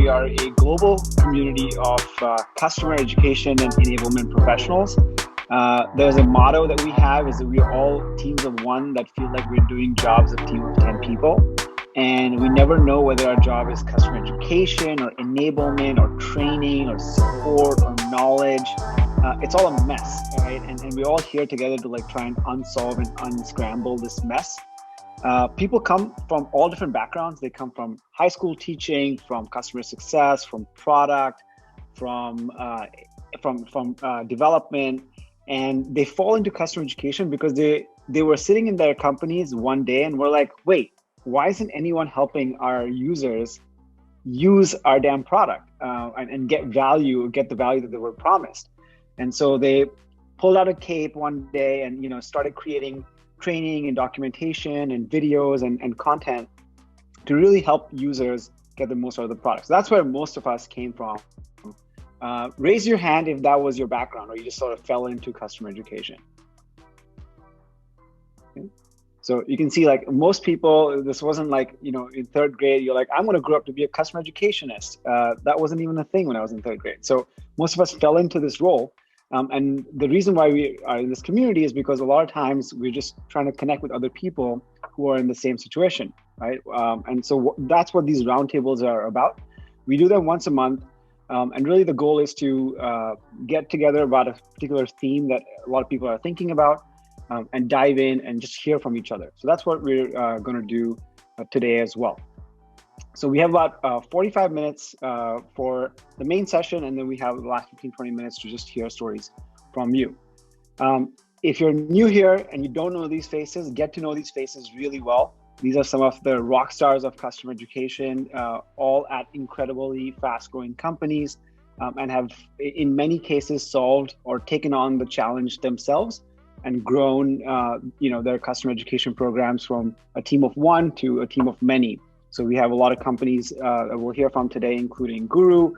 we are a global community of customer education and enablement professionals. There's a motto that we have is that we are all teams of one that feel like we're doing jobs of team of 10 people. And we never know whether our job is customer education or enablement or training or support or knowledge. It's all a mess, right? And we're all here together to try and unsolve and unscramble this mess. People come from all different backgrounds. They come from high school teaching, from customer success, from product, from development, and they fall into customer education because they were sitting in their companies one day and were like, wait, why isn't anyone helping our users use our damn product and get the value that they were promised? And so they pulled out a cape one day and started creating training and documentation and videos and content to really help users get the most out of the product. So that's where most of us came from. Raise your hand if that was your background or you just sort of fell into customer education. Okay. So you can see most people, this wasn't in third grade, you're like, I'm going to grow up to be a customer educationist. That wasn't even a thing when I was in third grade. So most of us fell into this role. And the reason why we are in this community is because a lot of times we're just trying to connect with other people who are in the same situation, right? And so that's what these roundtables are about. We do them once a month. And really the goal is to get together about a particular theme that a lot of people are thinking about and dive in and just hear from each other. So that's what we're going to do today as well. So we have about 45 minutes for the main session, and then we have the last 15-20 minutes to just hear stories from you. If you're new here and you don't know these faces, get to know these faces really well. These are some of the rock stars of customer education, all at incredibly fast-growing companies, and have, in many cases, solved or taken on the challenge themselves and grown their customer education programs from a team of one to a team of many. So we have a lot of companies that we'll hear from today, including Guru,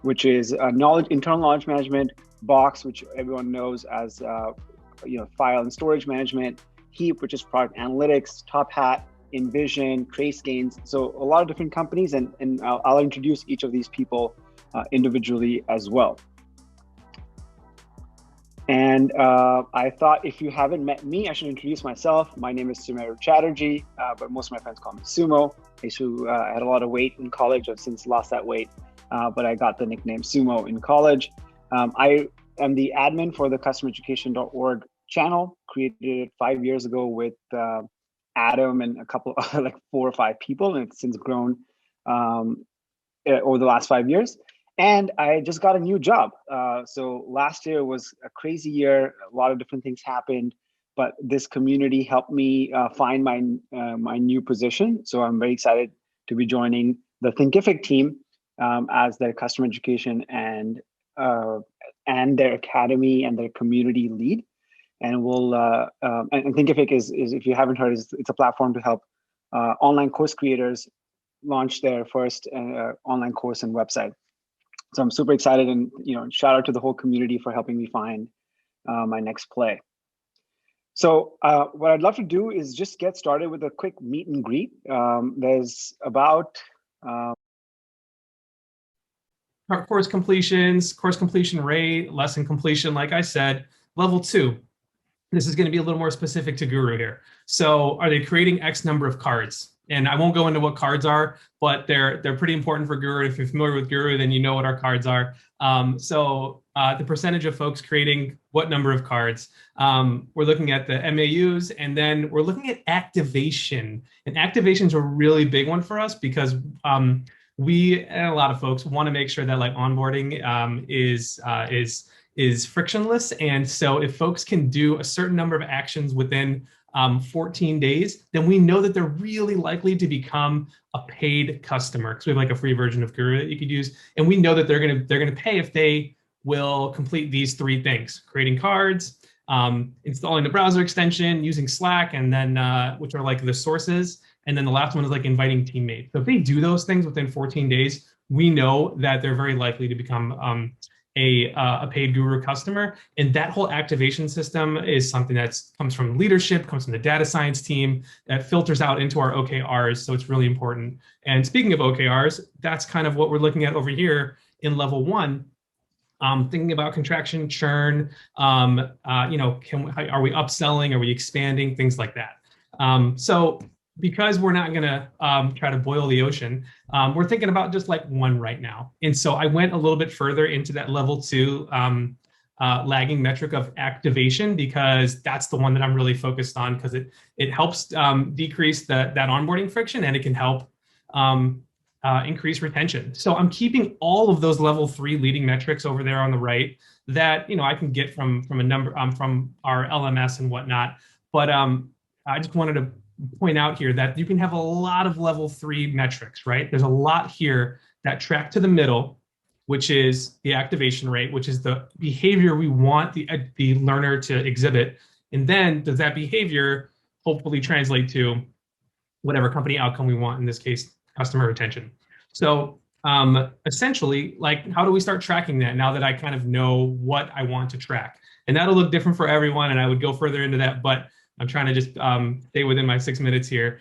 which is internal knowledge management, Box, which everyone knows as file and storage management, Heap, which is product analytics, TopHat, InVision, TraceGains. So a lot of different companies, and I'll introduce each of these people individually as well. And I thought if you haven't met me, I should introduce myself. My name is Sumeru Chatterjee, but most of my friends call me Sumo. I had a lot of weight in college. I've since lost that weight, but I got the nickname Sumo in college. I am the admin for the customereducation.org channel, created it 5 years ago with Adam and a couple, 4 or 5 people, and it's since grown over the last 5 years. And I just got a new job. So last year was a crazy year. A lot of different things happened, but this community helped me find my new position. So I'm very excited to be joining the Thinkific team as their customer education and their academy and their community lead. And and Thinkific is, if you haven't heard, it's a platform to help online course creators launch their first online course and website. So I'm super excited, and shout out to the whole community for helping me find my next play. So what I'd love to do is just get started with a quick meet and greet. There's about course completions, course completion rate, lesson completion. Like I said, level 2. This is going to be a little more specific to Guru here. So are they creating X number of cards? And I won't go into what cards are, but they're pretty important for Guru. If you're familiar with Guru, then you know what our cards are. The percentage of folks creating what number of cards. We're looking at the MAUs, and then we're looking at activation. And activation's a really big one for us because we and a lot of folks want to make sure that onboarding is frictionless. And so if folks can do a certain number of actions within 14 days, then we know that they're really likely to become a paid customer, because we have a free version of Guru that you could use, and we know that they're gonna pay if they will complete these 3 things: creating cards, installing the browser extension, using Slack, and then which are the sources, and then the last one is inviting teammates. So if they do those things within 14 days, we know that they're very likely to become a paid guru customer. And that whole activation system is something that comes from leadership, comes from the data science team, that filters out into our OKRs. So it's really important. And speaking of OKRs, that's kind of what we're looking at over here in level 1. Thinking about contraction, churn, you know, are we upselling? Are we expanding? Things like that. So because we're not going to try to boil the ocean, we're thinking about just like 1 right now. And so I went a little bit further into that level 2 lagging metric of activation, because that's the one that I'm really focused on, because it helps decrease that onboarding friction, and it can help increase retention. So I'm keeping all of those level 3 leading metrics over there on the right that, you know, I can get from a number from our LMS and whatnot. But I just wanted to point out here that you can have a lot of level 3 metrics, right? There's a lot here that track to the middle, which is the activation rate, which is the behavior we want the learner to exhibit. And then does that behavior hopefully translate to whatever company outcome we want, in this case, customer retention. So essentially, like, how do we start tracking that now that I kind of know what I want to track? And that'll look different for everyone, and I would go further into that, but I'm trying to just stay within my 6 minutes here.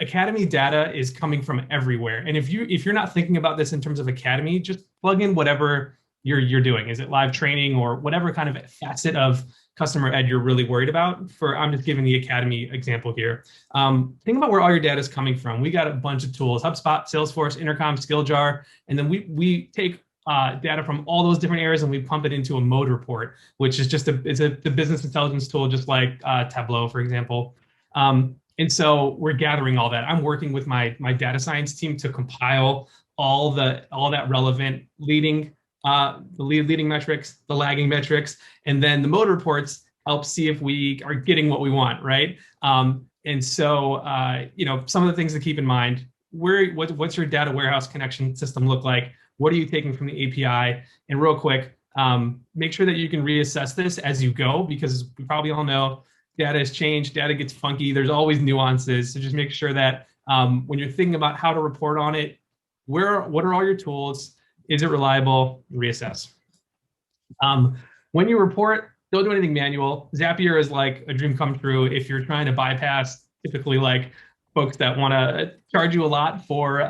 Academy data is coming from everywhere. And if you're not thinking about this in terms of Academy, just plug in whatever you're doing. Is it live training or whatever kind of facet of customer ed you're really worried about? I'm just giving the Academy example here. Think about where all your data is coming from. We got a bunch of tools: HubSpot, Salesforce, Intercom, SkillJar, and then we take data from all those different areas and we pump it into a mode report, which is just the business intelligence tool, just like Tableau, for example. And so we're gathering all that. I'm working with my data science team to compile all that relevant leading metrics, the lagging metrics, and then the mode reports help see if we are getting what we want, right? And so you know, some of the things to keep in mind: what's your data warehouse connection system look like? What are you taking from the API? And real quick, make sure that you can reassess this as you go, because we probably all know data has changed, data gets funky, there's always nuances. So just make sure that when you're thinking about how to report on it, what are all your tools? Is it reliable? Reassess. When you report, don't do anything manual. Zapier is like a dream come true if you're trying to bypass typically like folks that want to charge you a lot for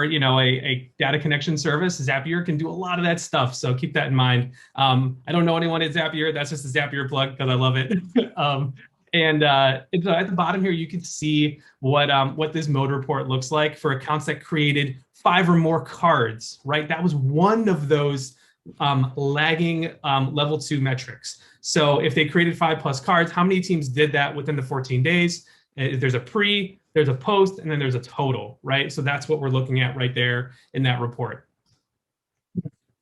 you know, a data connection service. Zapier can do a lot of that stuff, so keep that in mind. I don't know anyone at Zapier. That's just a Zapier plug because I love it. And so at the bottom here, you can see what this mode report looks like for accounts that created 5 or more cards, right? That was one of those lagging level 2 metrics. So if they created 5+ cards, how many teams did that within the 14 days? There's a pre, there's a post, and then there's a total, right? So that's what we're looking at right there in that report.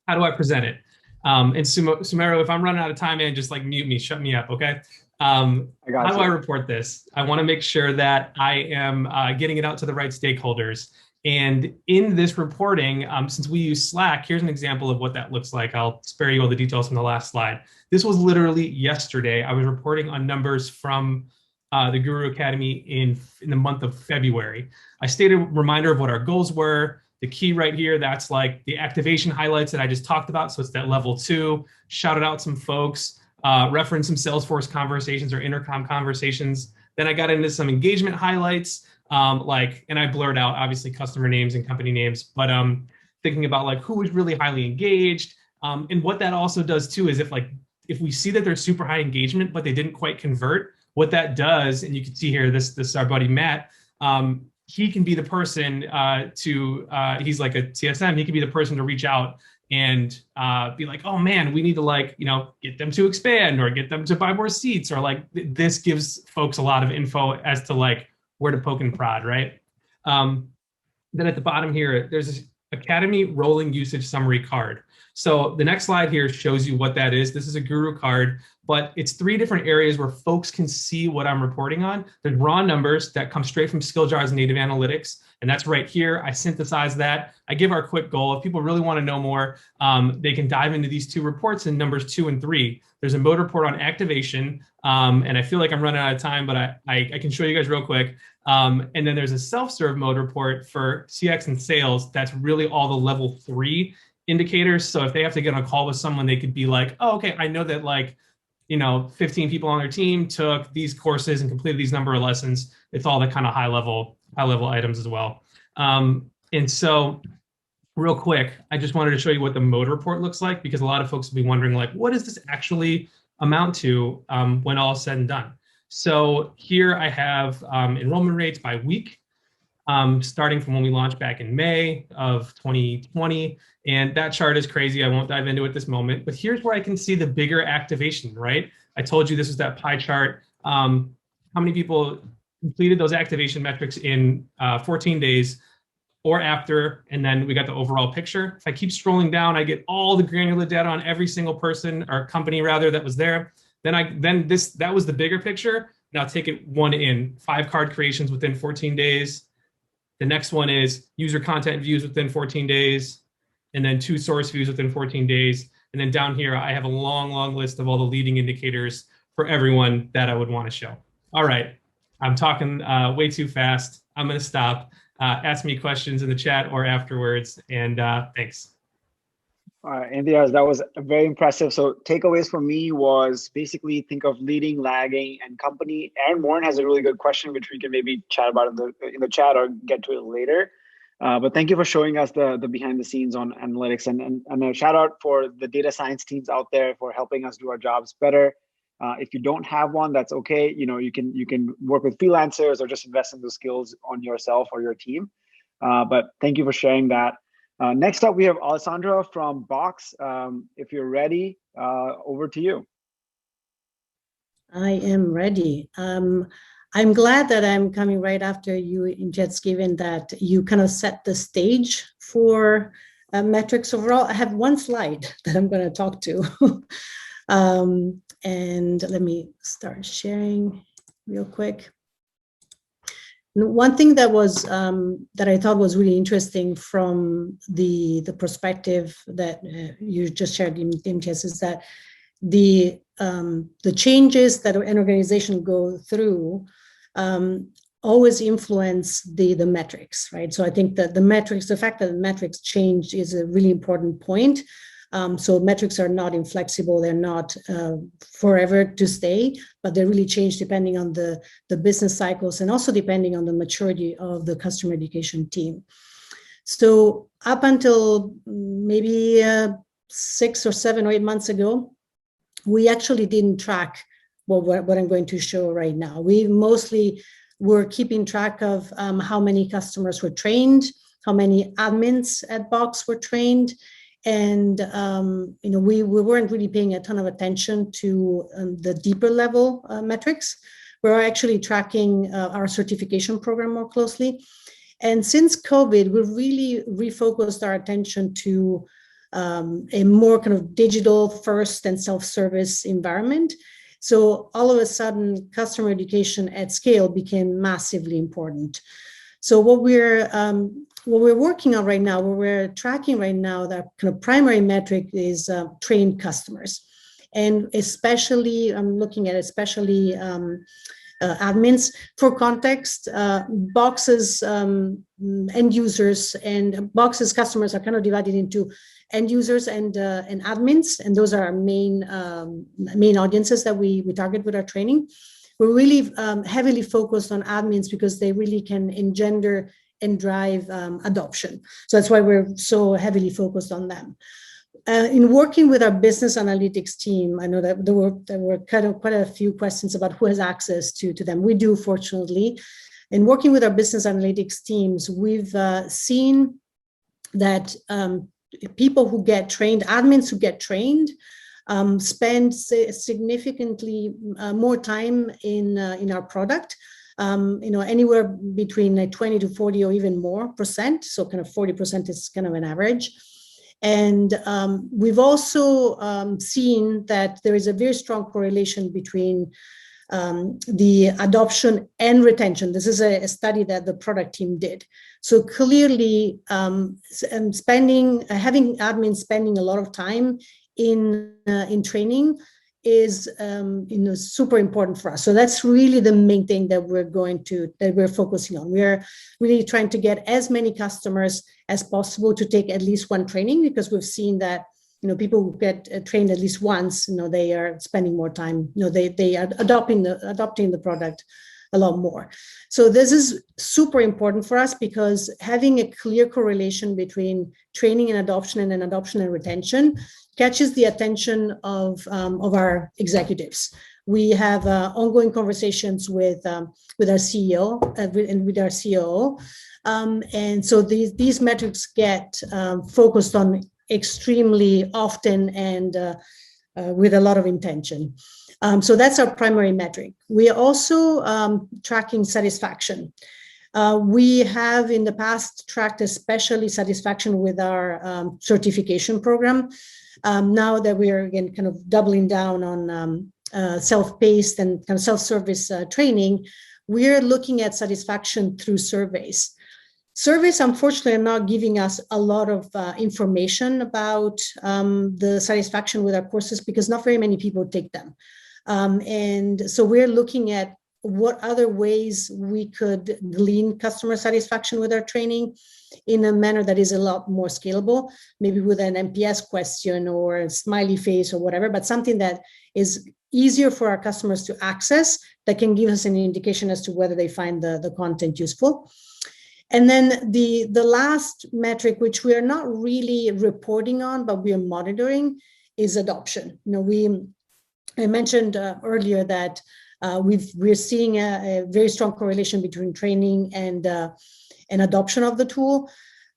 How do I present it? And Sumero, if I'm running out of time, man, just like mute me, shut me up, okay? How do I report this? I want to make sure that I am getting it out to the right stakeholders. And in this reporting, since we use Slack, here's an example of what that looks like. I'll spare you all the details from the last slide. This was literally yesterday. I was reporting on numbers from the Guru Academy in the month of February. I stated a reminder of what our goals were. The key right here, that's like the activation highlights that I just talked about. So it's that level 2. Shouted out some folks, referenced some Salesforce conversations or Intercom conversations. Then I got into some engagement highlights, and I blurred out obviously customer names and company names, but thinking about like who was really highly engaged. And what that also does too is if we see that there's super high engagement, but they didn't quite convert, what that does, and you can see here, this is our buddy Matt, he can be the person he's like a CSM, he can be the person to reach out and be like, oh man, we need to get them to expand or get them to buy more seats, or this gives folks a lot of info as to where to poke and prod, right? Then at the bottom here, there's this Academy rolling usage summary card. So the next slide here shows you what that is. This is a Guru card, but it's 3 different areas where folks can see what I'm reporting on. There's raw numbers that come straight from SkillJar's native analytics, and that's right here. I synthesize that. I give our quick goal. If people really want to know more, they can dive into these 2 reports in numbers 2 and 3. There's a mode report on activation, and I feel like I'm running out of time, but I can show you guys real quick. And then there's a self-serve mode report for CX and sales. That's really all the level 3 indicators. So if they have to get on a call with someone, they could be like, oh, okay, I know that like, 15 people on their team took these courses and completed these number of lessons. It's all the kind of high level items as well. And so real quick, I just wanted to show you what the mode report looks like, because a lot of folks will be wondering, like, what does this actually amount to when all is said and done? So here I have enrollment rates by week, starting from when we launched back in May of 2020. And that chart is crazy. I won't dive into it this moment, but here's where I can see the bigger activation, right? I told you this is that pie chart. How many people completed those activation metrics in 14 days or after, and then we got the overall picture. If I keep scrolling down, I get all the granular data on every single person or company rather that was there. That was the bigger picture. Now take it one in, 5 card creations within 14 days. The next one is user content views within 14 days, and then 2 source views within 14 days. And then down here, I have a long, long list of all the leading indicators for everyone that I would want to show. All right, I'm talking way too fast. I'm going to stop. Ask me questions in the chat or afterwards, and thanks. All right, Indiaz, that was very impressive. So takeaways for me was basically think of leading, lagging, and company. Aaron Morin has a really good question, which we can maybe chat about in the chat or get to it later. But thank you for showing us the behind the scenes on analytics, and a shout out for the data science teams out there for helping us do our jobs better. If you don't have one, that's okay. You can work with freelancers or just invest in those skills on yourself or your team. But thank you for sharing that. Next up, we have Alessandra from Box. If you're ready, over to you. I am ready. I'm glad that I'm coming right after you, Jet's, given that you kind of set the stage for metrics overall. I have one slide that I'm going to talk to. And let me start sharing real quick. One thing that was that I thought was really interesting from the perspective that you just shared, Imtiaz, is that the changes that an organization go through always influence the metrics, right? So I think that the fact that the metrics change is a really important point. So metrics are not inflexible, they're not forever to stay, but they really change depending on the business cycles and also depending on the maturity of the customer education team. So up until maybe 6 or 7 or 8 months ago, we actually didn't track what I'm going to show right now. We mostly were keeping track of how many customers were trained, how many admins at Box were trained, and we weren't really paying a ton of attention to the deeper level metrics. We're actually tracking our certification program more closely. And since COVID, we've really refocused our attention to a more kind of digital first and self-service environment. So all of a sudden, customer education at scale became massively important. So what we're working on right now, what we're tracking right now, that kind of primary metric is trained customers. And especially, I'm looking at especially admins. For context, Box's end users and Box's customers are kind of divided into end users and admins, and those are our main audiences that we target with our training. We're really heavily focused on admins because they really can engender and drive adoption. So that's why we're so heavily focused on them. In working with our business analytics team, I know that there were quite a few questions about who has access to them. We do, fortunately. In working with our business analytics teams, we've seen that people who get trained, admins who get trained, spend significantly more time in our product. Anywhere between 20 to 40 or even more percent. So kind of 40% is kind of an average. And we've also seen that there is a very strong correlation between the adoption and retention. This is a study that the product team did. So clearly, having admins spending a lot of time in training is super important for us. So that's really the main thing that we're focusing on. We're really trying to get as many customers as possible to take at least one training, because we've seen that people who get trained at least once, they are spending more time, they are adopting the product a lot more. So this is super important for us, because having a clear correlation between training and adoption and retention catches the attention of our executives. We have ongoing conversations with our CEO and with our COO. And so these metrics get focused on extremely often and with a lot of intention. So that's our primary metric. We are also tracking satisfaction. We have in the past tracked especially satisfaction with our certification program. Now that we are again kind of doubling down on self-paced and kind of self-service training, we're looking at satisfaction through surveys. Surveys, unfortunately, are not giving us a lot of information about the satisfaction with our courses, because not very many people take them. And so we're looking at what other ways we could glean customer satisfaction with our training in a manner that is a lot more scalable, maybe with an NPS question or a smiley face or whatever, but something that is easier for our customers to access, that can give us an indication as to whether they find the content useful. And then the last metric, which we are not really reporting on, but we are monitoring, is adoption. I mentioned earlier that we're seeing a very strong correlation between training and adoption of the tool.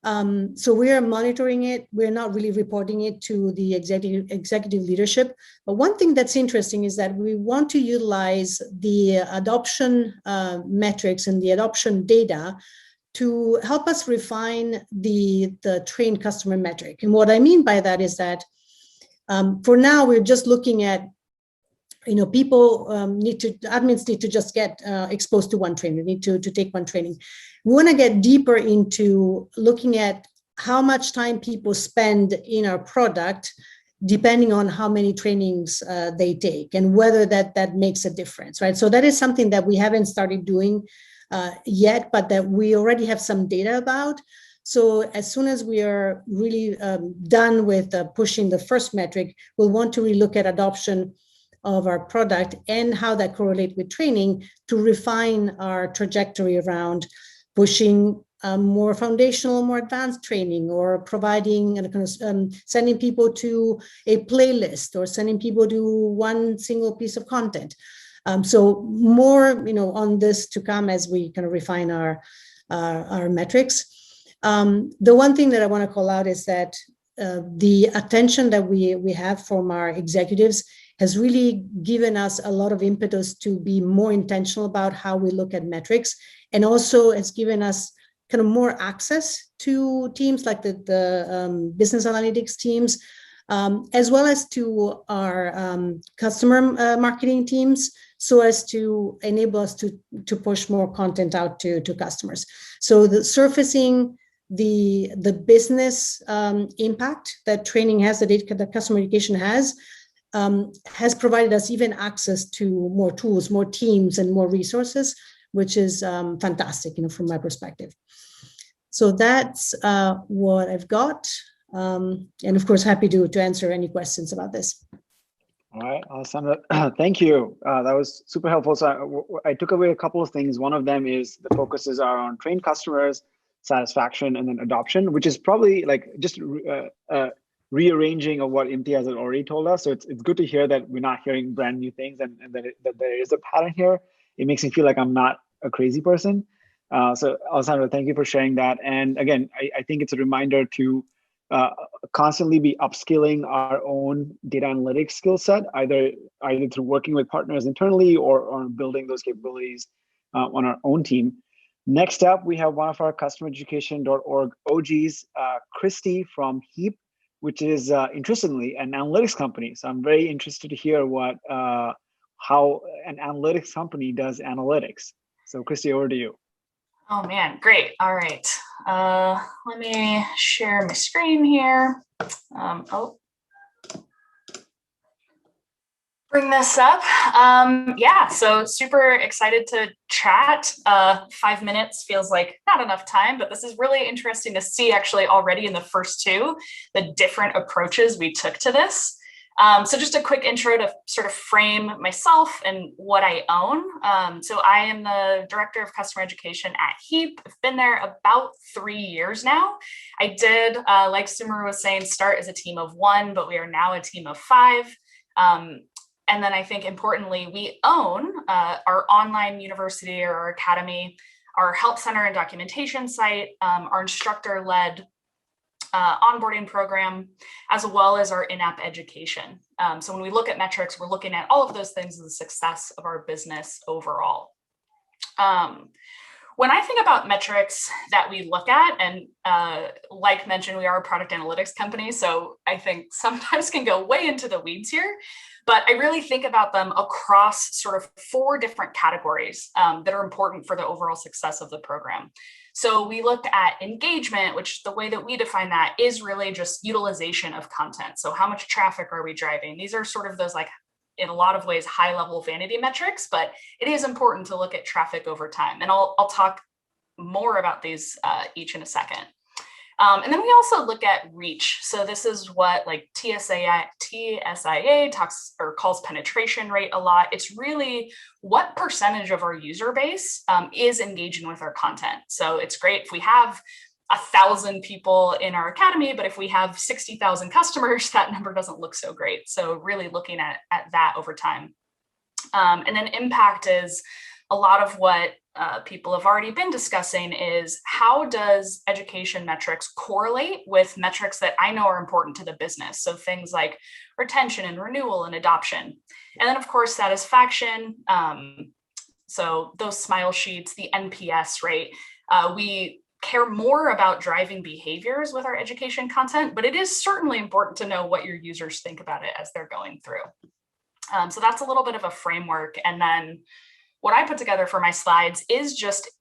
So we are monitoring it. We're not really reporting it to the executive leadership. But one thing that's interesting is that we want to utilize the adoption metrics and the adoption data to help us refine the trained customer metric. And what I mean by that is that for now, we're just looking at admins need to just get exposed to one training, need to take one training. We want to get deeper into looking at how much time people spend in our product, depending on how many trainings they take, and whether that makes a difference, right? So that is something that we haven't started doing yet, but that we already have some data about. So as soon as we are really done with pushing the first metric, we'll want to relook at adoption of our product and how that correlates with training to refine our trajectory around pushing more foundational, more advanced training, or providing sending people to a playlist, or sending people to one single piece of content. So more, on this to come as we kind of refine our metrics. The one thing that I want to call out is that the attention that we have from our executives has really given us a lot of impetus to be more intentional about how we look at metrics, and also has given us kind of more access to teams like the business analytics teams, as well as to our customer marketing teams, so as to enable us to push more content out to customers. So the surfacing the business impact that training has, that customer education has provided us even access to more tools, more teams, and more resources, which is fantastic, from my perspective. So that's what I've got. And of course, happy to answer any questions about this. All right, Alessandra, thank you. That was super helpful. So I took away a couple of things. One of them is the focuses are on trained customers, satisfaction, and then adoption, which is probably like just rearranging of what Imtiaz has already told us. So it's good to hear that we're not hearing brand new things, and that there is a pattern here. It makes me feel like I'm not a crazy person. So Alessandra, thank you for sharing that. And again, I think it's a reminder to constantly be upskilling our own data analytics skill set, either through working with partners internally or building those capabilities on our own team. Next up, we have one of our customereducation.org OGs, Christy from Heap, which is interestingly an analytics company. So I'm very interested to hear how an analytics company does analytics. So Christy, over to you. Oh man, great. All right. Let me share my screen here. bring this up. Yeah, so super excited to chat. 5 minutes feels like not enough time, but this is really interesting to see actually already in the first two, the different approaches we took to this. So just a quick intro to sort of frame myself and what I own. So I am the Director of Customer Education at Heap. I've been there about 3 years now. I did, like Sumer was saying, start as a team of 1, but we are now a team of 5. And then I think importantly, we own our online university or our academy, our help center and documentation site, our instructor-led onboarding program, as well as our in-app education. So when we look at metrics, we're looking at all of those things as the success of our business overall. When I think about metrics that we look at, and like mentioned, we are a product analytics company, so I think sometimes can go way into the weeds here, but I really think about them across sort of 4 different categories that are important for the overall success of the program. So we look at engagement, which the way that we define that is really just utilization of content. So how much traffic are we driving? These are sort of those, like, in a lot of ways, high level vanity metrics, but it is important to look at traffic over time. And I'll talk more about these each in a second. And then we also look at reach. So this is what like TSIA talks or calls penetration rate a lot. It's really what percentage of our user base is engaging with our content. So it's great if we have 1,000 people in our academy, but if we have 60,000 customers, that number doesn't look so great. So really looking at that over time. And then impact is a lot of what people have already been discussing is how does education metrics correlate with metrics that I know are important to the business? So things like retention and renewal and adoption. And then of course, satisfaction. So those smile sheets, the NPS rate, we care more about driving behaviors with our education content, but it is certainly important to know what your users think about it as they're going through. So that's a little bit of a framework. And then what I put together for my slides is just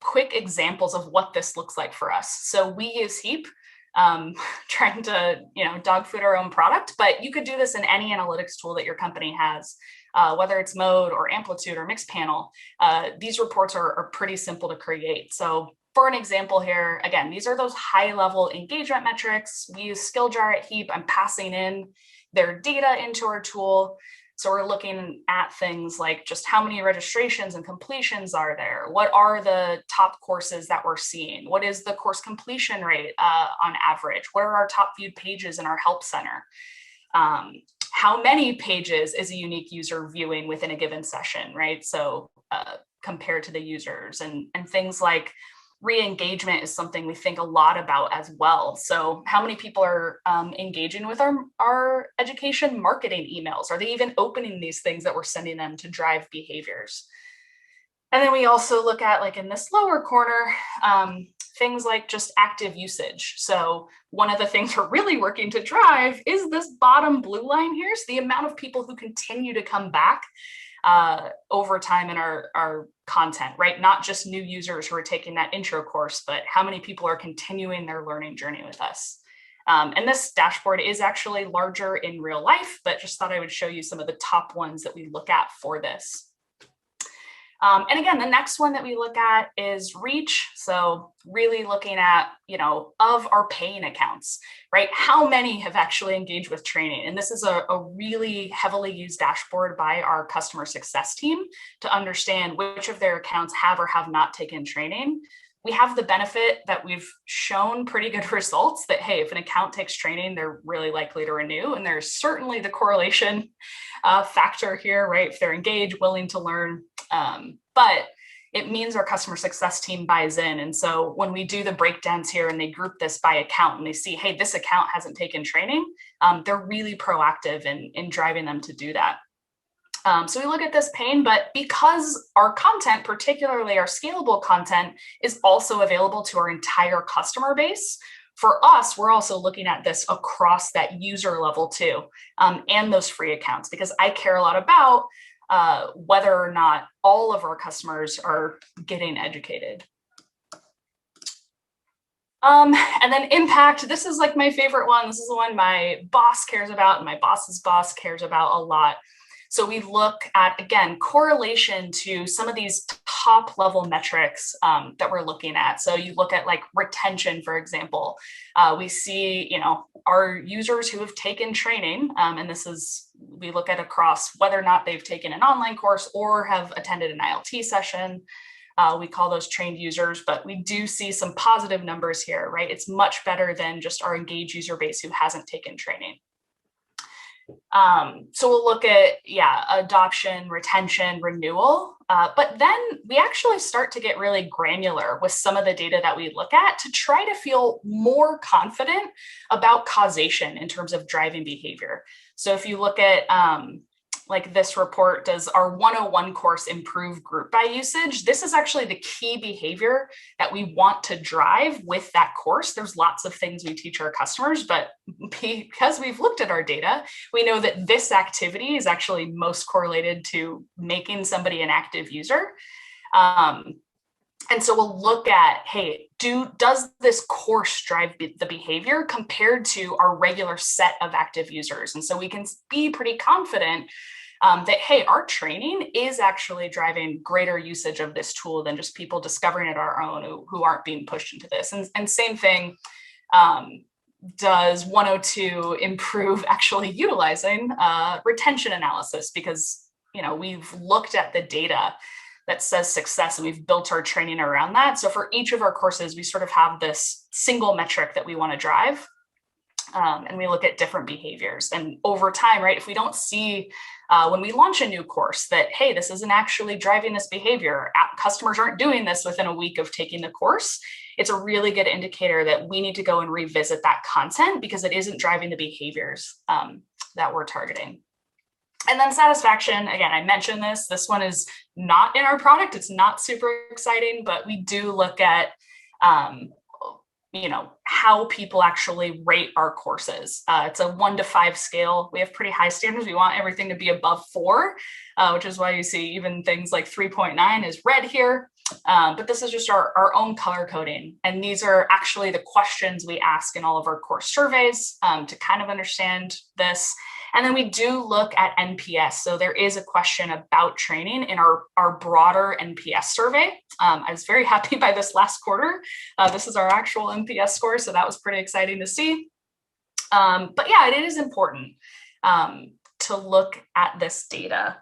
quick examples of what this looks like for us. So we use Heap, trying to dog food our own product, but you could do this in any analytics tool that your company has, whether it's Mode or Amplitude or Mixpanel. These reports are pretty simple to create. So for an example here, again, these are those high-level engagement metrics. We use SkillJar at Heap. I'm passing in their data into our tool. So we're looking at things like just how many registrations and completions are there? What are the top courses that we're seeing? What is the course completion rate on average? What are our top viewed pages in our help center? How many pages is a unique user viewing within a given session, right? So compared to the users and things like re-engagement is something we think a lot about as well. So how many people are engaging with our education marketing emails? Are they even opening these things that we're sending them to drive behaviors? And then we also look at, like in this lower corner, things like just active usage. So one of the things we're really working to drive is this bottom blue line here. So the amount of people who continue to come back over time in our content, right? Not just new users who are taking that intro course, but how many people are continuing their learning journey with us. And this dashboard is actually larger in real life, but just thought I would show you some of the top ones that we look at for this. And again, the next one that we look at is reach. So really looking at, of our paying accounts, right? How many have actually engaged with training? And this is a really heavily used dashboard by our customer success team to understand which of their accounts have or have not taken training. We have the benefit that we've shown pretty good results that, hey, if an account takes training, they're really likely to renew. And there's certainly the correlation factor here, right? If they're engaged, willing to learn, but it means our customer success team buys in. And so when we do the breakdowns here and they group this by account and they see, hey, this account hasn't taken training, they're really proactive in driving them to do that. So we look at this pain, but because our content, particularly our scalable content, is also available to our entire customer base, for us, we're also looking at this across that user level too, and those free accounts, because I care a lot about whether or not all of our customers are getting educated. And then impact, this is like my favorite one. This is the one my boss cares about and my boss's boss cares about a lot. So we look at, again, correlation to some of these top level metrics that we're looking at. So you look at like retention, for example. We see, our users who have taken training, and this is, we look at across whether or not they've taken an online course or have attended an ILT session. We call those trained users, but we do see some positive numbers here, right? It's much better than just our engaged user base who hasn't taken training. So we'll look at, adoption, retention, renewal, but then we actually start to get really granular with some of the data that we look at to try to feel more confident about causation in terms of driving behavior. So if you look at like this report, does our 101 course improve group buy usage? This is actually the key behavior that we want to drive with that course. There's lots of things we teach our customers, but because we've looked at our data, we know that this activity is actually most correlated to making somebody an active user. And so we'll look at, hey, does this course drive the behavior compared to our regular set of active users? And so we can be pretty confident that, hey, our training is actually driving greater usage of this tool than just people discovering it on our own who aren't being pushed into this. And same thing, does 102 improve actually utilizing retention analysis? Because, we've looked at the data that says success, and we've built our training around that. So for each of our courses, we sort of have this single metric that we want to drive. And we look at different behaviors. And over time, right, if we don't see when we launch a new course that, hey, this isn't actually driving this behavior, customers aren't doing this within a week of taking the course, it's a really good indicator that we need to go and revisit that content because it isn't driving the behaviors that we're targeting. And then satisfaction, again, I mentioned this one is not in our product. It's not super exciting, but we do look at, how people actually rate our courses. It's a 1 to 5 scale. We have pretty high standards. We want everything to be above 4, which is why you see even things like 3.9 is red here. But this is just our own color coding. And these are actually the questions we ask in all of our course surveys to kind of understand this. And then we do look at NPS. So there is a question about training in our broader NPS survey. I was very happy by this last quarter. This is our actual NPS score. So that was pretty exciting to see. But yeah, it is important to look at this data.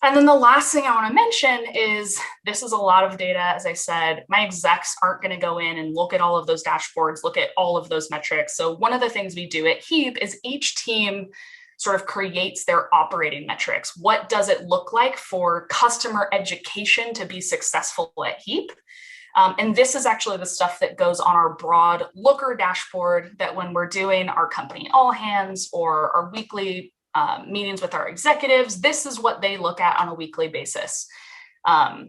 And then the last thing I want to mention is this is a lot of data. As I said, my execs aren't going to go in and look at all of those dashboards, look at all of those metrics. So one of the things we do at Heap is each team sort of creates their operating metrics. What does it look like for customer education to be successful at Heap? And this is actually the stuff that goes on our broad looker dashboard that when we're doing our company all hands or our weekly meetings with our executives, this is what they look at on a weekly basis.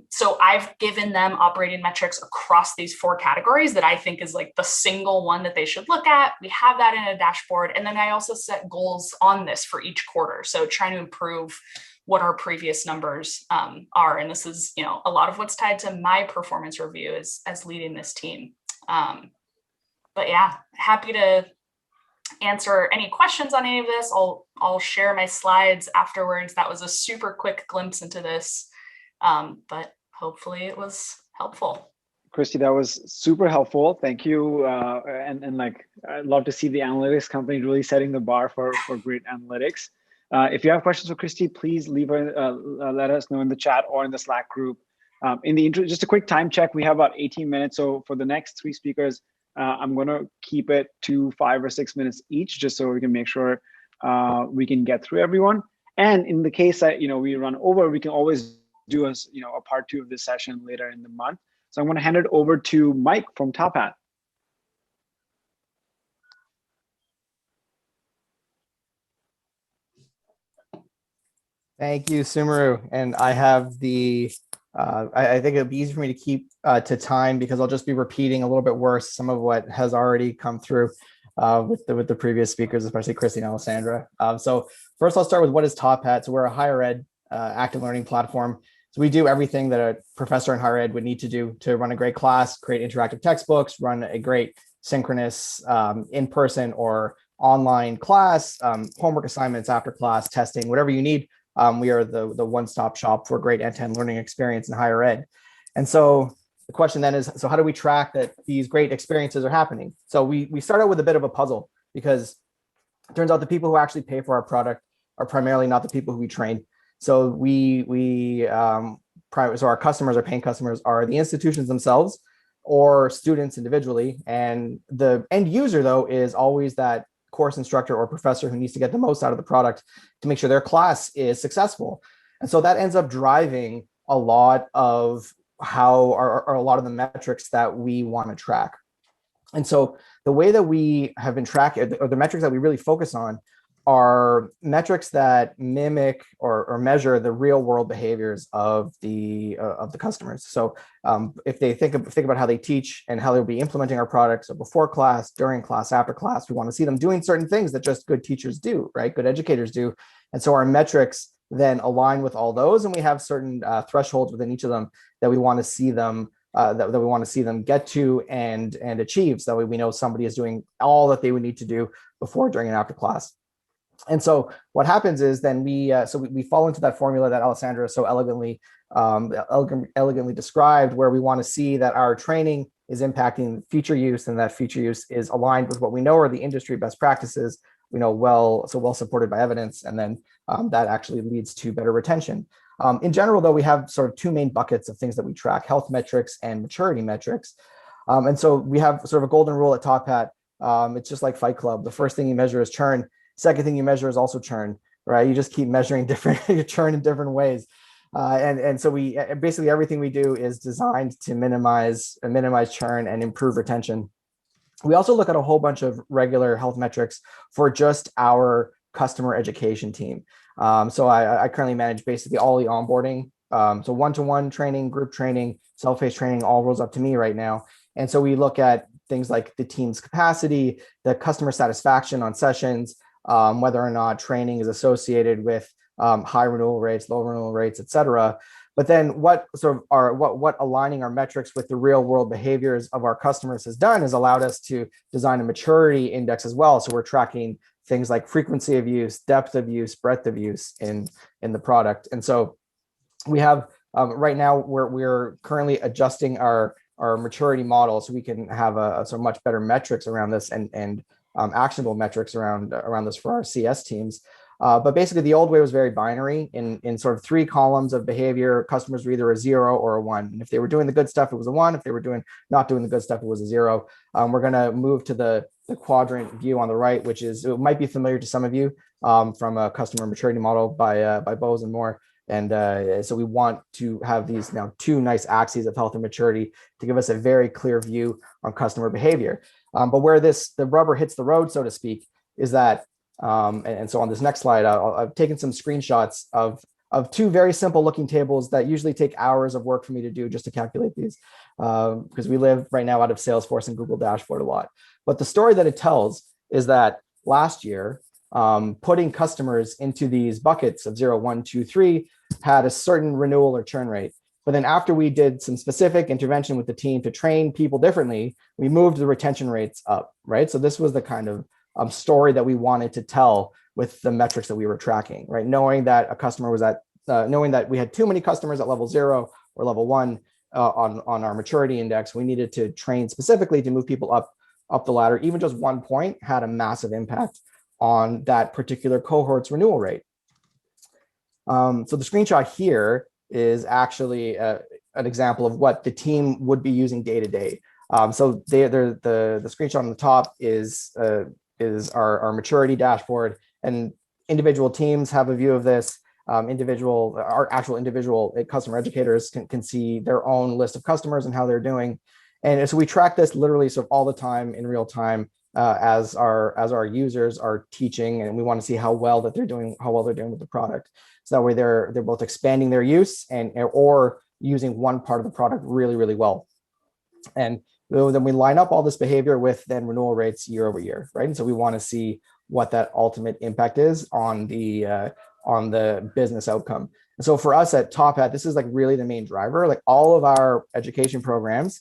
So I've given them operating metrics across these 4 categories that I think is like the single one that they should look at. We have that in a dashboard. And then I also set goals on this for each quarter. So trying to improve what our previous numbers are. And this is, a lot of what's tied to my performance review as leading this team. But yeah, happy to answer any questions on any of this. I'll share my slides afterwards. That was a super quick glimpse into this, but hopefully it was helpful. Christy, that was super helpful. Thank you. And like, I'd love to see the analytics company really setting the bar for great analytics. If you have questions for Christy, please let us know in the chat or in the Slack group. In the intro, just a quick time check. We have about 18 minutes. So for the next 3 speakers, I'm going to keep it to 5 or 6 minutes each, just so we can make sure we can get through everyone. And in the case that we run over, we can always do a part 2 of this session later in the month. So I'm going to hand it over to Mike from TopHat. Thank you, Sumaru. And I have the I think it'll be easy for me to keep to time because I'll just be repeating a little bit worse some of what has already come through with the previous speakers, especially Christy and Alessandra. So first, I'll start with what is TopHat. So we're a higher ed active learning platform. So we do everything that a professor in higher ed would need to do to run a great class, create interactive textbooks, run a great synchronous in-person or online class, homework assignments after class, testing, whatever you need. We are the one-stop shop for great end-to-end learning experience in higher ed. And so the question then is, so how do we track that these great experiences are happening? So we start out with a bit of a puzzle, because it turns out the people who actually pay for our product are primarily not the people who we train. So so our customers, our paying customers, are the institutions themselves or students individually. And the end user, though, is always that course instructor or professor who needs to get the most out of the product to make sure their class is successful. And so that ends up driving a lot of a lot of the metrics that we want to track. And so the way that we have been tracking, or the metrics that we really focus on, are metrics that mimic or measure the real world behaviors of the customers. So if they think about how they teach and how they'll be implementing our products, so before class, during class, after class, we want to see them doing certain things that just good teachers do, right? Good educators do. And so our metrics then align with all those, and we have certain thresholds within each of them that we want to see them that we want to see them get to and achieve. So that way we know somebody is doing all that they would need to do before, during, and after class. And so what happens is then we fall into that formula that Alessandra so elegantly described, where we want to see that our training is impacting future use, and that future use is aligned with what we know are the industry best practices, we know well supported by evidence, and then that actually leads to better retention. In general, though, we have sort of two main buckets of things that we track: health metrics and maturity metrics. And so we have sort of a golden rule at TopHat. It's just like Fight Club. The first thing you measure is churn. Second thing you measure is also churn, right? You just keep measuring different churn in different ways. And so we basically, everything we do is designed to minimize churn and improve retention. We also look at a whole bunch of regular health metrics for just our customer education team. So I currently manage basically all the onboarding. So one-to-one training, group training, self-paced training, all rolls up to me right now. And so we look at things like the team's capacity, the customer satisfaction on sessions, whether or not training is associated with high renewal rates, low renewal rates, et cetera. But then what aligning our metrics with the real world behaviors of our customers has done is allowed us to design a maturity index as well. So we're tracking things like frequency of use, depth of use, breadth of use in the product. And so we have right now we're currently adjusting our maturity model so we can have so much better metrics around this and actionable metrics around this for our CS teams. But basically, the old way was very binary in sort of 3 columns of behavior. Customers were either a 0 or a 1. And if they were doing the good stuff, it was a 1. If they were not doing the good stuff, it was a 0. We're going to move to the quadrant view on the right, which it might be familiar to some of you from a customer maturity model by Bose and Moore. And so we want to have these now 2 nice axes of health and maturity to give us a very clear view on customer behavior. But where the rubber hits the road, so to speak, is that, and so on this next slide, I've taken some screenshots of 2 very simple looking tables that usually take hours of work for me to do just to calculate these, because we live right now out of Salesforce and Google Dashboard a lot. But the story that it tells is that last year, putting customers into these buckets of 0, 1, 2, 3 had a certain renewal or churn rate. But then after we did some specific intervention with the team to train people differently, we moved the retention rates up, right? So this was the kind of story that we wanted to tell with the metrics that we were tracking, right? Knowing that a customer was knowing that we had too many customers at level 0 or level 1 on our maturity index, we needed to train specifically to move people up the ladder. Even just 1 point had a massive impact on that particular cohort's renewal rate. So the screenshot here is actually an example of what the team would be using day to day. So the screenshot on the top is our maturity dashboard, and individual teams have a view of this. Our actual individual customer educators can see their own list of customers and how they're doing. And so we track this literally sort of all the time in real time as our users are teaching, and we want to see how well they're doing with the product. So that way they're both expanding their use or using one part of the product really, really well. And then we line up all this behavior with then renewal rates year over year, right? And so we want to see what that ultimate impact is on the business outcome. And so for us at TopHat, this is like really the main driver. Like all of our education programs,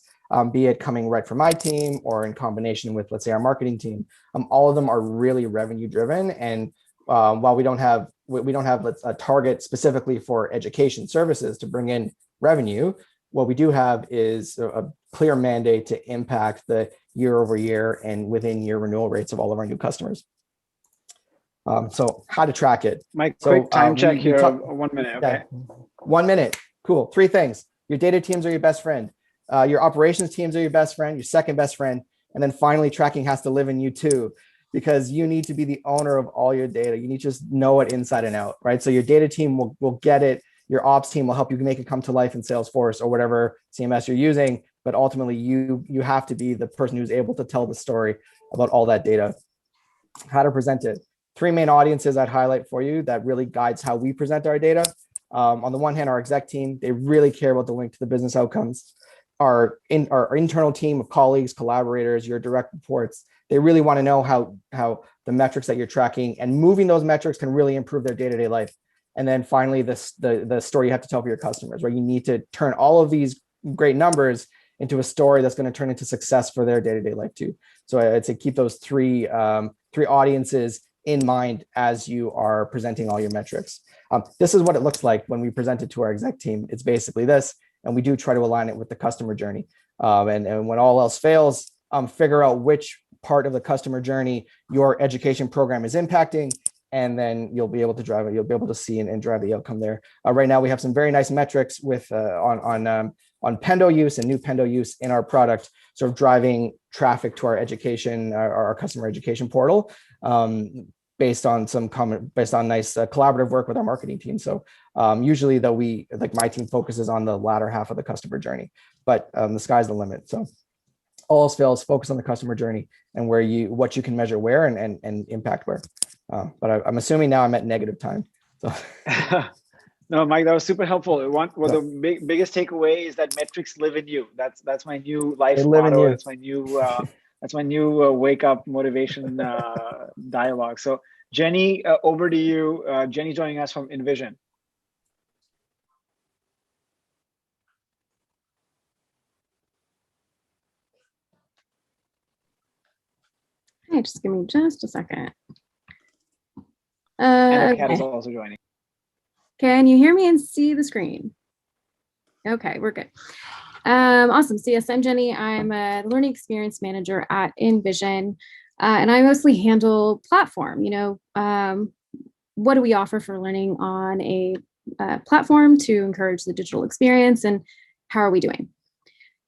be it coming right from my team or in combination with, let's say, our marketing team, all of them are really revenue driven. And while we don't have we don't have a target specifically for education services to bring in revenue. What we do have is a clear mandate to impact the year over year and within year renewal rates of all of our new customers. So how to track it. Mike, quick time check here. 1 minute, okay? Yeah, 1 minute. Cool. 3 things. Your data teams are your best friend. Your operations teams are your best friend, your second best friend. And then finally, tracking has to live in you too, because you need to be the owner of all your data. You need to just know it inside and out, right? So your data team will get it. Your ops team will help you make it come to life in Salesforce or whatever CMS you're using. But ultimately, you have to be the person who's able to tell the story about all that data. How to present it. 3 main audiences I'd highlight for you that really guides how we present our data. On the one hand, our exec team, they really care about the link to the business outcomes. Our internal team of colleagues, collaborators, your direct reports, they really want to know how the metrics that you're tracking and moving those metrics can really improve their day-to-day life. And then finally, the story you have to tell for your customers, where you need to turn all of these great numbers into a story that's going to turn into success for their day-to-day life too. So I'd say keep those three audiences in mind as you are presenting all your metrics. This is what it looks like when we present it to our exec team. It's basically this, and we do try to align it with the customer journey. And when all else fails, figure out which part of the customer journey your education program is impacting, and then you'll be able to drive it. You'll be able to see and drive the outcome there. Right now, we have some very nice metrics with on Pendo use and new Pendo use in our product, sort of driving traffic to our education, our customer education portal, based on nice collaborative work with our marketing team. So usually, though, my team focuses on the latter half of the customer journey, but the sky's the limit. So all else fails, focus on the customer journey and what you can measure where and impact where. But I'm assuming now I'm at negative time. So. No, Mike, that was super helpful. The biggest takeaway is that metrics live in you. That's my new life motto. That's my new wake up motivation dialogue. So Jenny, over to you. Jenny joining us from InVision. Hey, just give me just a second. And Kat is also joining. Can you hear me and see the screen? Okay, we're good. Awesome. So yes, I'm Jenny. I'm a learning experience manager at InVision, and I mostly handle platform. What do we offer for learning on a platform to encourage the digital experience, and how are we doing?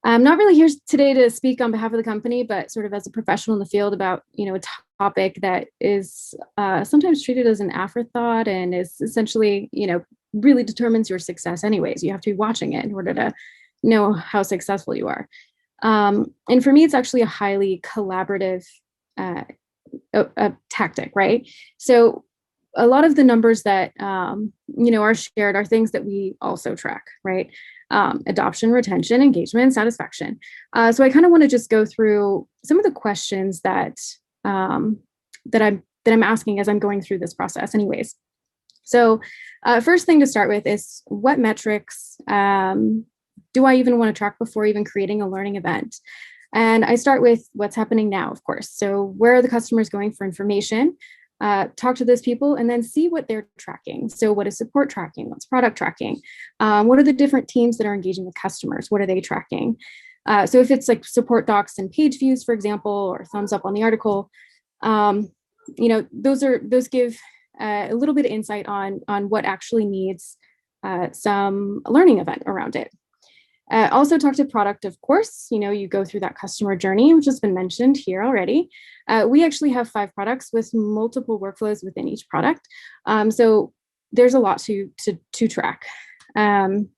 I'm not really here today to speak on behalf of the company, but sort of as a professional in the field about, a topic that is sometimes treated as an afterthought and is essentially, really determines your success anyways. You have to be watching it in order to know how successful you are. And for me, it's actually a highly collaborative tactic, right? So a lot of the numbers that, are shared are things that we also track, right? Adoption, retention, engagement, satisfaction. So I kind of want to just go through some of the questions that I'm asking as I'm going through this process anyways. So first thing to start with is, what metrics do I even want to track before even creating a learning event? And I start with what's happening now, of course. So where are the customers going for information? Talk to those people and then see what they're tracking. So what is support tracking? What's product tracking? What are the different teams that are engaging with customers? What are they tracking? So if it's like support docs and page views, for example, or thumbs up on the article, those give a little bit of insight on what actually needs some learning event around it. Also talk to product, of course. You go through that customer journey, which has been mentioned here already. We actually have 5 products with multiple workflows within each product. So there's a lot to track. And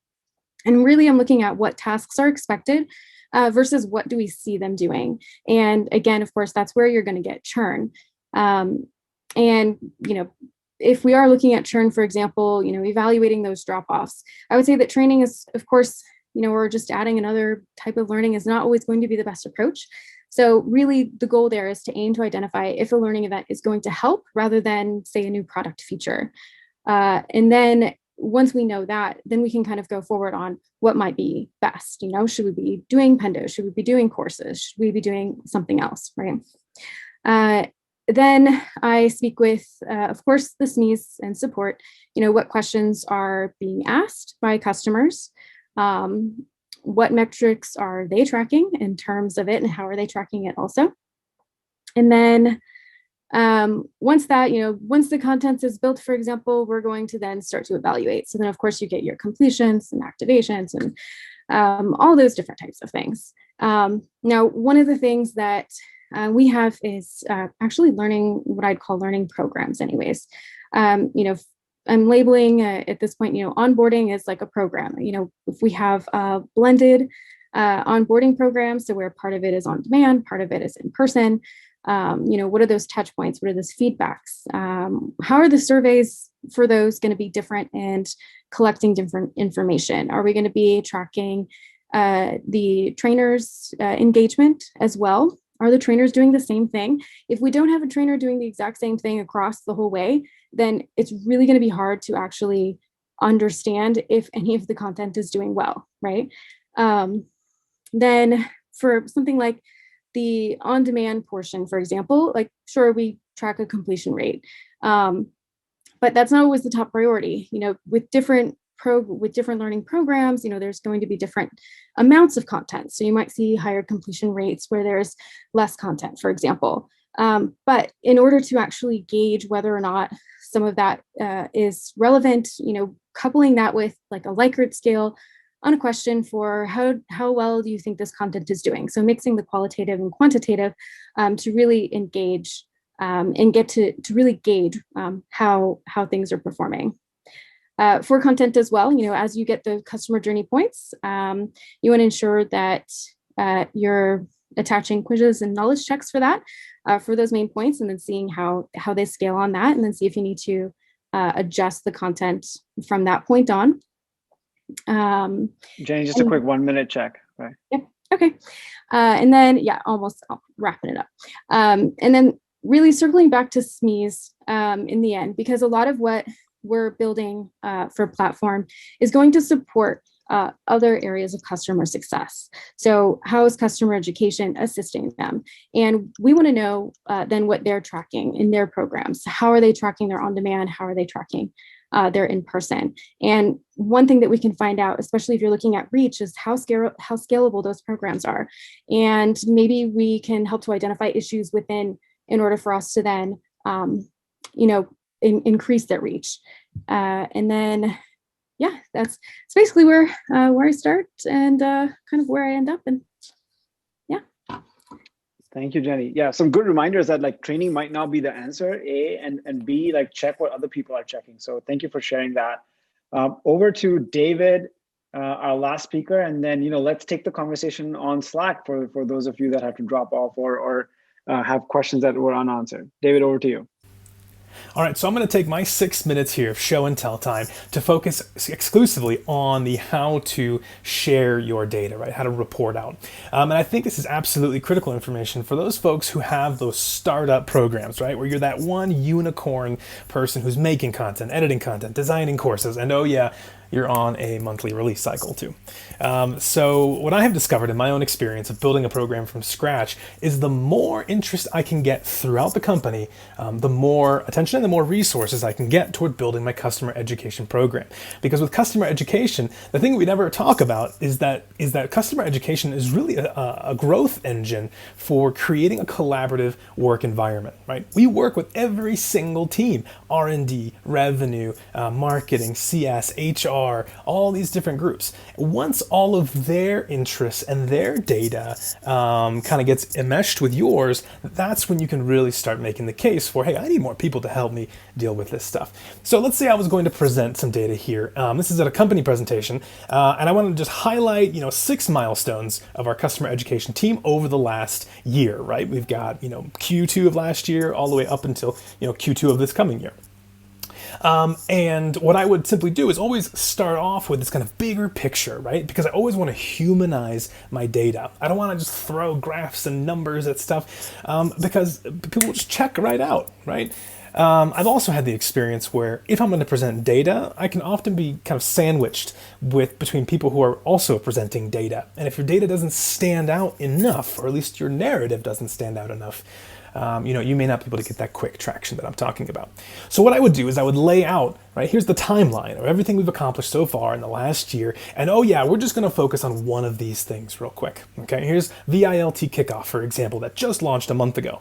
really, I'm looking at what tasks are expected versus what do we see them doing. And again, of course, that's where you're going to get churn. If we are looking at churn, for example, evaluating those drop-offs, I would say that training is, of course, or just adding another type of learning is not always going to be the best approach. So really the goal there is to aim to identify if a learning event is going to help rather than, say, a new product feature. And then once we know that, then we can kind of go forward on what might be best. Should we be doing Pendo? Should we be doing courses? Should we be doing something else, right? then I speak with, of course, the SMEs and support, what questions are being asked by customers, what metrics are they tracking in terms of it, and how are they tracking it also. And then once the content is built, for example, we're going to then start to evaluate. So then, of course, you get your completions and activations and all those different types of things. Now, one of the things that we have is actually learning, what I'd call learning programs anyways. I'm labeling at this point, onboarding is like a program. If we have a blended onboarding program, so where part of it is on demand, part of it is in person, what are those touch points? What are those feedbacks? How are the surveys for those going to be different and collecting different information? Are we going to be tracking the trainers' engagement as well? Are the trainers doing the same thing? If we don't have a trainer doing the exact same thing across the whole way, then it's really going to be hard to actually understand if any of the content is doing well, right? Then for something like the on-demand portion, for example, like sure, we track a completion rate, but that's not always the top priority. With different learning programs, there's going to be different amounts of content. So you might see higher completion rates where there's less content, for example. But in order to actually gauge whether or not some of that is relevant, coupling that with like a Likert scale on a question for how well do you think this content is doing? So mixing the qualitative and quantitative to really engage and get to really gauge how things are performing. For content as well, as you get the customer journey points, you want to ensure that you're attaching quizzes and knowledge checks for that, for those main points, and then seeing how they scale on that, and then see if you need to adjust the content from that point on. Jenny, just a quick 1 minute check, right? Yep. Okay. And then, almost wrapping it up. And then really circling back to SMEs in the end, because a lot of what we're building for platform is going to support other areas of customer success. So how is customer education assisting them? And we want to know then what they're tracking in their programs. How are they tracking their on-demand? How are they tracking their in-person? And one thing that we can find out, especially if you're looking at reach, is how scalable those programs are. And maybe we can help to identify issues within in order for us to then, increase their reach. And then, that's basically where I start and kind of where I end up. And Thank you, Jenny. Yeah, some good reminders that like training might not be the answer, A, and B, like check what other people are checking. So thank you for sharing that. Over to David, our last speaker, and then let's take the conversation on Slack for those of you that have to drop off or have questions that were unanswered. David, over to you. All right, so I'm going to take my 6 minutes here of show and tell time to focus exclusively on the how to share your data, right? How to report out. And I think this is absolutely critical information for those folks who have those startup programs, right? Where you're that one unicorn person who's making content, editing content, designing courses, and oh yeah, you're on a monthly release cycle too. So what I have discovered in my own experience of building a program from scratch is the more interest I can get throughout the company, the more attention and the more resources I can get toward building my customer education program. Because with customer education, the thing we never talk about is that customer education is really a growth engine for creating a collaborative work environment, right? We work with every single team, R&D, revenue, marketing, CS, HR, all these different groups. Once all of their interests and their data kind of gets enmeshed with yours, that's when you can really start making the case for, hey, I need more people to help me deal with this stuff. So let's say I was going to present some data here. This is at a company presentation, and I want to just highlight, 6 milestones of our customer education team over the last year, right? We've got, Q2 of last year all the way up until, Q2 of this coming year. And what I would simply do is always start off with this kind of bigger picture, right? Because I always want to humanize my data. I don't want to just throw graphs and numbers at stuff because people will just check right out, right? I've also had the experience where if I'm going to present data, I can often be kind of sandwiched between people who are also presenting data. And if your data doesn't stand out enough, or at least your narrative doesn't stand out enough, you may not be able to get that quick traction that I'm talking about. So what I would do is I would lay out, right, here's the timeline of everything we've accomplished so far in the last year. And oh yeah, we're just going to focus on one of these things real quick. Okay, here's VILT Kickoff, for example, that just launched a month ago.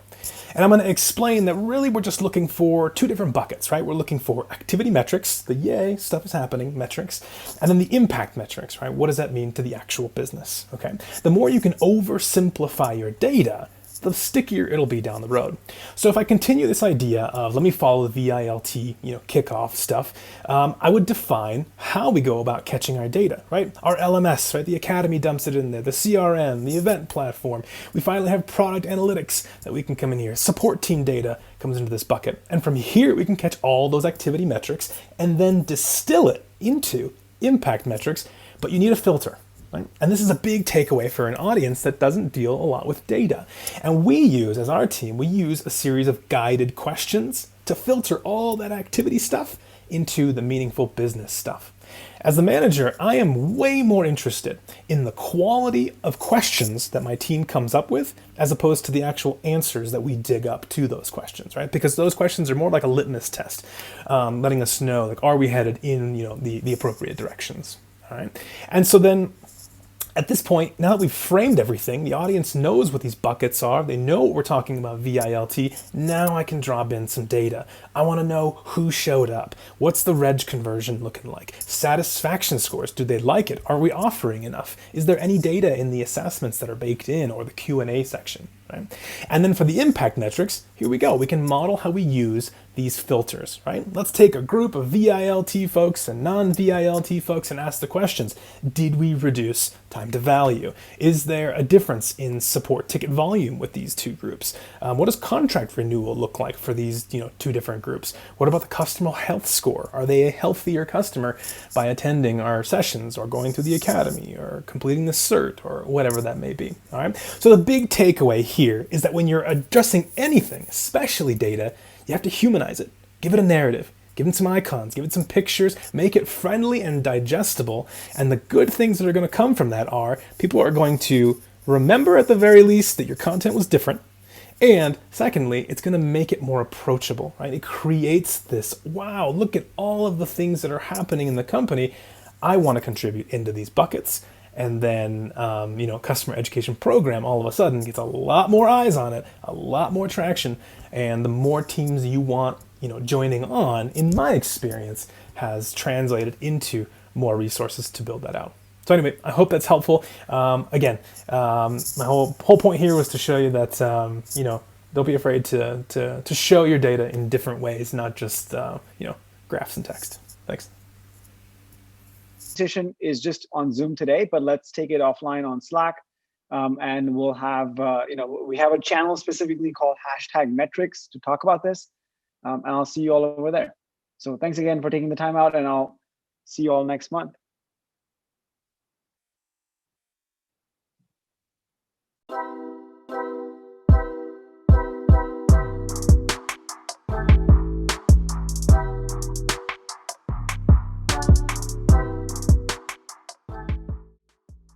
And I'm going to explain that really we're just looking for two different buckets, right? We're looking for activity metrics, the yay, stuff is happening metrics, and then the impact metrics, right? What does that mean to the actual business, okay? The more you can oversimplify your data, the stickier it'll be down the road. So if I continue this idea of, let me follow the VILT, kickoff stuff, I would define how we go about catching our data, right? Our LMS, right? The Academy dumps it in there, the CRM, the event platform. We finally have product analytics that we can come in here. Support team data comes into this bucket. And from here, we can catch all those activity metrics and then distill it into impact metrics, but you need a filter. Right? And this is a big takeaway for an audience that doesn't deal a lot with data. And we use, as our team, we use a series of guided questions to filter all that activity stuff into the meaningful business stuff. As the manager, I am way more interested in the quality of questions that my team comes up with as opposed to the actual answers that we dig up to those questions, right? Because those questions are more like a litmus test, letting us know, like, are we headed in, the appropriate directions, all right? And so then, at this point, now that we've framed everything, the audience knows what these buckets are. They know what we're talking about VILT. Now I can drop in some data. I want to know who showed up. What's the reg conversion looking like? Satisfaction scores. Do they like it? Are we offering enough? Is there any data in the assessments that are baked in or the Q&A section? Right? And then for the impact metrics, here we go. We can model how we use these filters, right? Let's take a group of VILT folks and non-VILT folks and ask the questions. Did we reduce time to value? Is there a difference in support ticket volume with these two groups? What does contract renewal look like for these, two different groups? What about the customer health score? Are they a healthier customer by attending our sessions or going through the academy or completing the cert or whatever that may be, all right? So the big takeaway here is that when you're addressing anything, especially data, you have to humanize it, give it a narrative, give it some icons, give it some pictures, make it friendly and digestible. And the good things that are going to come from that are people are going to remember at the very least that your content was different. And secondly, it's going to make it more approachable, right? It creates this, wow, look at all of the things that are happening in the company. I want to contribute into these buckets. And then, customer education program all of a sudden gets a lot more eyes on it, a lot more traction. And the more teams you want, joining on, in my experience, has translated into more resources to build that out. So anyway, I hope that's helpful. Again, my whole point here was to show you that, don't be afraid to show your data in different ways, not just, graphs and text. Thanks. Is just on Zoom today, but let's take it offline on Slack. And we'll have, we have a channel specifically called #metrics to talk about this. And I'll see you all over there. So thanks again for taking the time out, and I'll see you all next month.